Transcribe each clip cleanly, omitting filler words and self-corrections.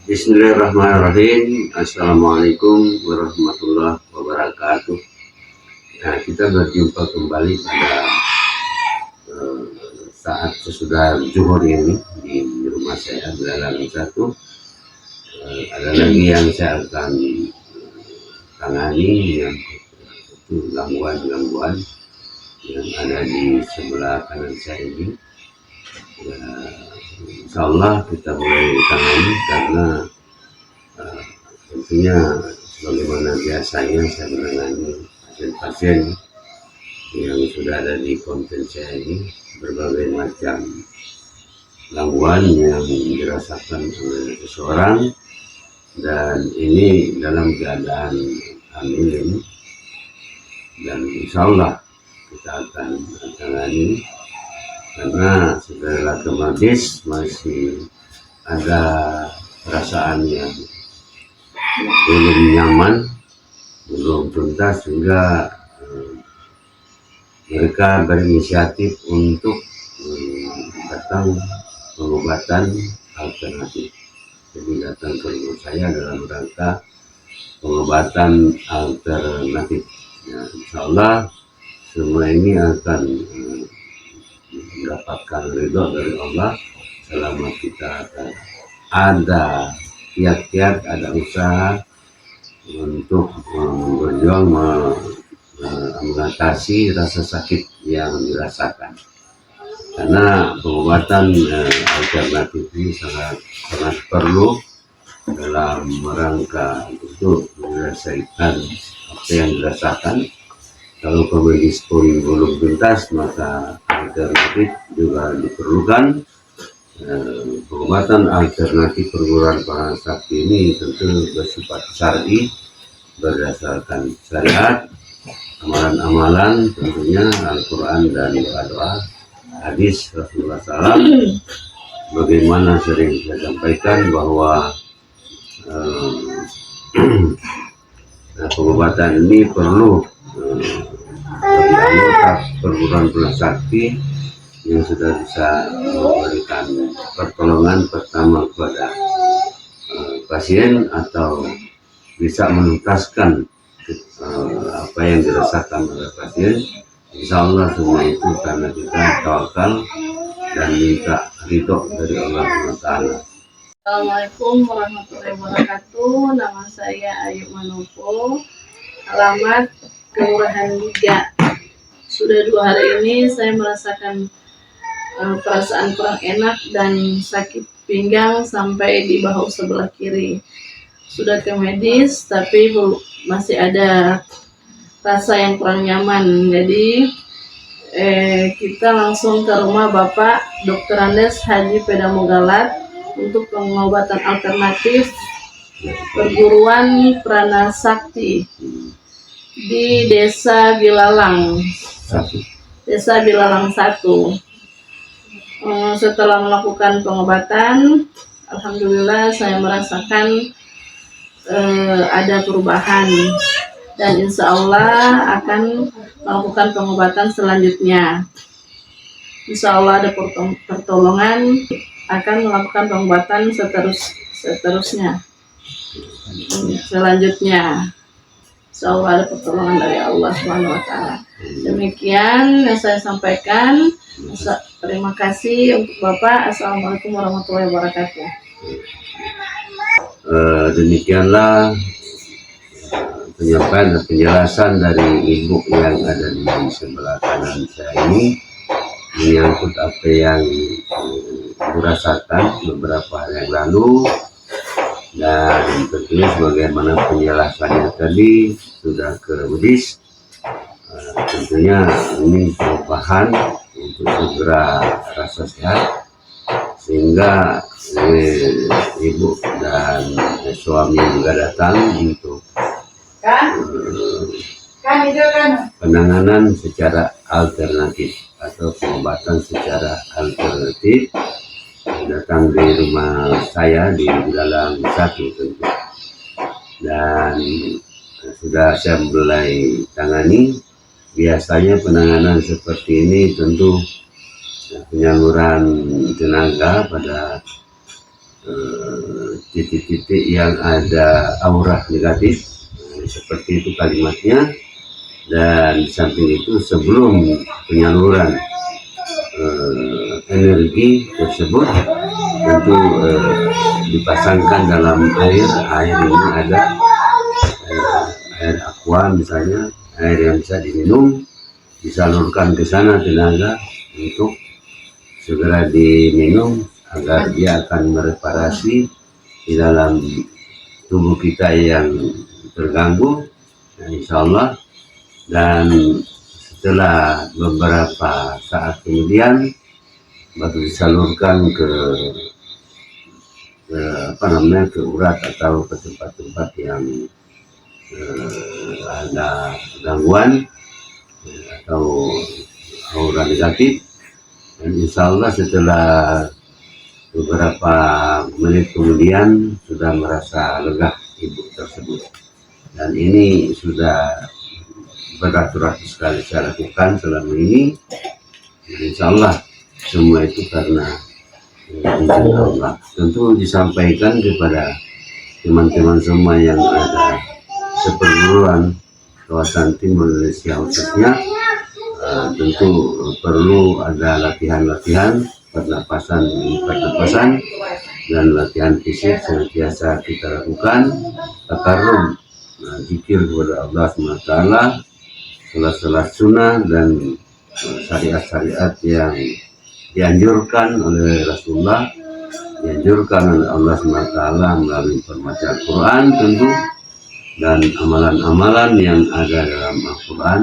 Bismillahirrahmanirrahim. Assalamualaikum warahmatullahi wabarakatuh. Nah, kita berjumpa kembali pada saat sesudah zuhur ini di rumah saya Belalang satu. Ada lagi yang saya akan tangani, yang itu gangguan-gangguan yang ada di sebelah kanan saya ini. Ya, insya Allah kita mulai tangani karena tentunya sebagaimana biasanya saya menangani pasien-pasien yang sudah ada di konten saya ini, berbagai macam gangguan yang dirasakan oleh seseorang, dan ini dalam keadaan hamil ini, dan insya Allah kita akan tangani karena setelah ke medis masih ada perasaan yang belum nyaman, belum tuntas, sehingga mereka berinisiatif untuk datang pengobatan alternatif. Jadi datang ke rumah saya dalam rangka pengobatan alternatif. Ya, insya Allah semua ini akan mendapatkan ridho dari Allah selama kita ada kiat-kiat, ada usaha untuk berjuang mengatasi rasa sakit yang dirasakan. Karena pengobatan alternatif ini sangat perlu dalam rangka untuk menyelesaikan apa yang dirasakan. Kalau medis pun belum tuntas, maka alternatif juga diperlukan. Pengobatan alternatif perguruan para sakti ini tentu bersifat syar'i, berdasarkan syariat, amalan-amalan tentunya Al-Quran dan doa-doa hadis Rasulullah SAW. Bagaimana sering saya sampaikan bahwa pengobatan ini perlu bagi anggota perguruan penuh sakti yang sudah bisa memberikan pertolongan pertama kepada pasien atau bisa menuntaskan apa yang dirasakan oleh pasien. Insya Allah semua itu karena kita tawakal dan minta ridho dari Allah SWT. Assalamualaikum warahmatullahi wabarakatuh. Nama saya Ayu Manopo, alamat Kelurahan Liga. Sudah 2 hari ini saya merasakan perasaan kurang enak dan sakit pinggang sampai di bahu sebelah kiri. Sudah ke medis tapi masih ada rasa yang kurang nyaman. Jadi kita langsung ke rumah Bapak Dr. Andes Haji Pedamogalat untuk pengobatan alternatif perguruan Prana Sakti di Desa Bilalang 1. Setelah melakukan pengobatan, alhamdulillah saya merasakan ada perubahan, dan insya Allah akan melakukan pengobatan selanjutnya. Insya Allah ada pertolongan, akan melakukan pengobatan selanjutnya. Insya Allah ada pertolongan dari Allah SWT. Demikian yang saya sampaikan. Terima kasih untuk Bapak. Assalamualaikum warahmatullahi wabarakatuh. Demikianlah penyampaian dan penjelasan dari ibu yang ada di sebelah kanan saya ini, menyangkut apa yang dirasakan beberapa hari yang lalu, dan tentunya sebagaimana penjelasannya tadi sudah ke medis. Tentunya ini perubahan untuk segera rasa sehat, sehingga ibu dan suami juga datang untuk penanganan secara alternatif atau pengobatan secara alternatif. Datang di rumah saya di Belalang 1 tentu, dan sudah saya mulai tangani. Biasanya penanganan seperti ini tentu penyaluran tenaga pada titik-titik yang ada aura negatif, seperti itu kalimatnya. Dan di samping itu sebelum penyaluran energi tersebut tentu dipasangkan dalam air ini ada air aqua misalnya, air yang bisa diminum, disalurkan ke sana tenaga untuk segera diminum agar dia akan mereparasi di dalam tubuh kita yang terganggu, insya Allah. Dan setelah beberapa saat kemudian baru disalurkan ke urat atau ke tempat-tempat yang ada gangguan atau aura negatif. Dan insya Allah setelah beberapa menit kemudian sudah merasa lega ibu tersebut. Dan ini sudah beratus-ratus kali saya lakukan selama ini. Insya Allah semua itu karena izin Allah. Tentu disampaikan kepada teman-teman semua yang ada seperguruan kawasan Timur Indonesia khususnya, tentu perlu ada latihan-latihan pernapasan dan latihan fisik senantiasa kita lakukan, takarrub, zikir kepada Allah SWT, salat-salat sunnah dan syariat-syariat yang dianjurkan oleh Rasulullah, dianjurkan oleh Allah SWT melalui pembacaan Quran tentu, dan amalan-amalan yang ada dalam Al-Quran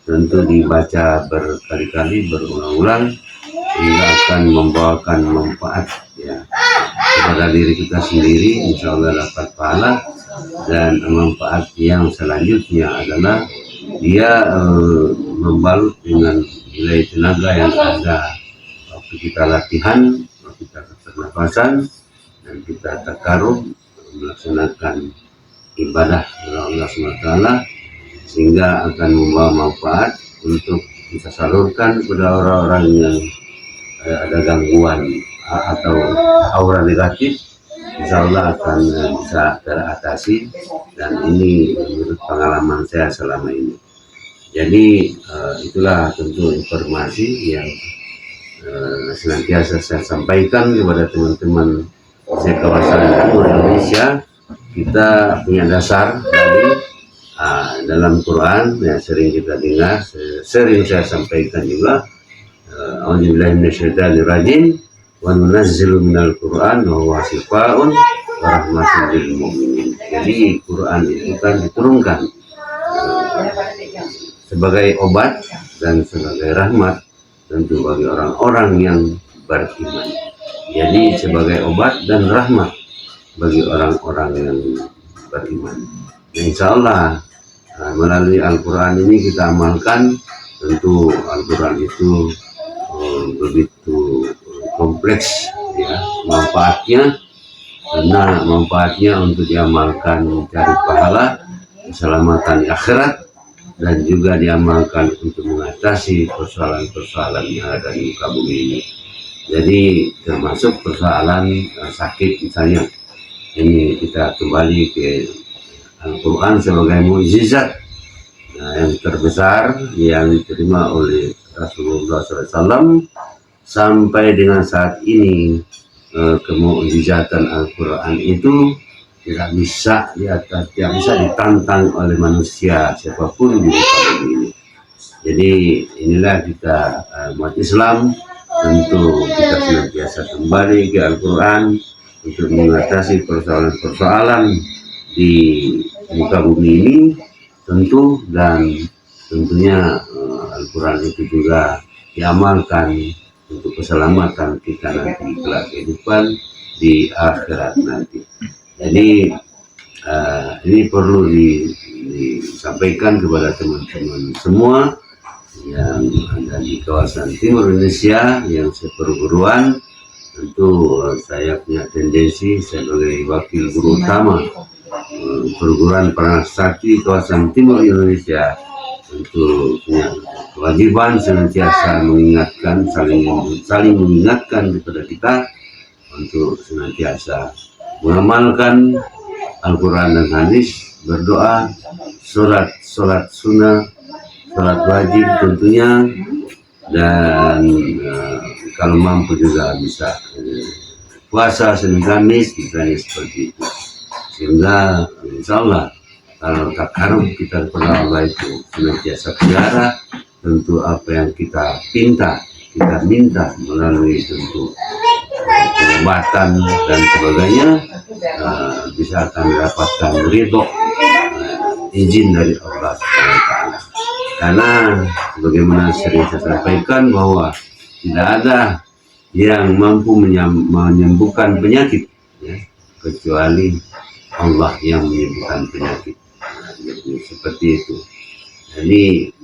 tentu dibaca berkali-kali, berulang-ulang, sehingga akan membawakan manfaat ya kepada diri kita sendiri, insya Allah dapat pahala. Dan manfaat yang selanjutnya adalah dia membalut dengan nilai tenaga yang ada waktu kita latihan, waktu kita pernafasan, dan kita takarub melaksanakan ibadah kepada Allah SWT, sehingga akan membawa manfaat untuk bisa salurkan kepada orang-orang yang ada gangguan atau aura negatif. Insya Allah akan bisa teratasi, dan ini menurut pengalaman saya selama ini. Jadi itulah tentu informasi yang senantiasa saya sampaikan kepada teman-teman kawasan Timur Indonesia. Kita punya dasar dari dalam Quran yang sering kita dengar, sering saya sampaikan juga. A'udzubillahi minasyaitonir rajim. Wa nunazzilu minal Qur'an wa huwa shifaa'un wa rahmatun lil mu'minin. Jadi Quran itu kan diturunkan sebagai obat dan sebagai rahmat tentu bagi orang-orang yang beriman. Jadi sebagai obat dan rahmat bagi orang-orang yang beriman. Nah, insya Allah melalui Al-Quran ini kita amalkan. Tentu Al-Quran itu begitu kompleks ya manfaatnya, karena manfaatnya untuk diamalkan mencari pahala, keselamatan di akhirat, dan juga diamalkan untuk mengatasi persoalan-persoalan yang ada di muka bumi ini. Jadi termasuk persoalan sakit misalnya, ini kita kembali ke Al-Quran sebagai mukjizat yang terbesar yang diterima oleh Rasulullah SAW. Sampai dengan saat ini kemukjizatan Al-Quran itu tidak bisa ditantang oleh manusia siapapun di muka bumi ini. Jadi inilah kita umat Islam, tentu kita senantiasa kembali ke Al-Quran untuk mengatasi persoalan-persoalan di muka bumi ini tentu, dan tentunya Al-Quran itu juga diamalkan untuk keselamatan kita nanti kelak kehidupan di akhirat nanti. Jadi ini perlu disampaikan kepada teman-teman semua yang ada di kawasan Timur Indonesia yang seperguruan. Tentu saya punya tendensi sebagai wakil guru utama perguruan Perangkat Sakti kawasan Timur Indonesia, tentu punya kewajiban senantiasa mengingatkan, saling mengingatkan kepada kita untuk senantiasa mengamalkan Al-Quran dan hadis, berdoa, sholat sunnah, sholat wajib tentunya, dan kalau mampu juga bisa puasa Senin Kamis misalnya seperti itu, sehingga insya Allah kalau takarub kita kepada Allah itu senantiasa pelihara, tentu apa yang kita minta melalui tentu pengobatan dan sebagainya, bisa akan mendapatkan ridho, izin dari Allah SWT. Karena sebagaimana sering saya sampaikan bahwa tidak ada yang mampu menyembuhkan penyakit, ya, kecuali Allah yang menyembuhkan penyakit. Jadi, seperti itu. Jadi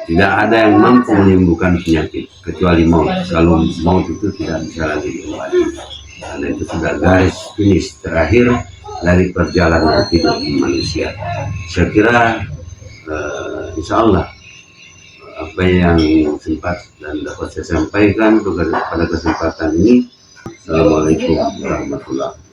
tidak ada yang mampu menyembuhkan penyakit kecuali maut. Kalau maut itu tidak bisa lagi diobati, karena itu sudah garis finish terakhir dari perjalanan hidup manusia. Saya kira insya Allah apa yang sempat dan dapat saya sampaikan pada kesempatan ini. Assalamualaikum warahmatullahi wabarakatuh.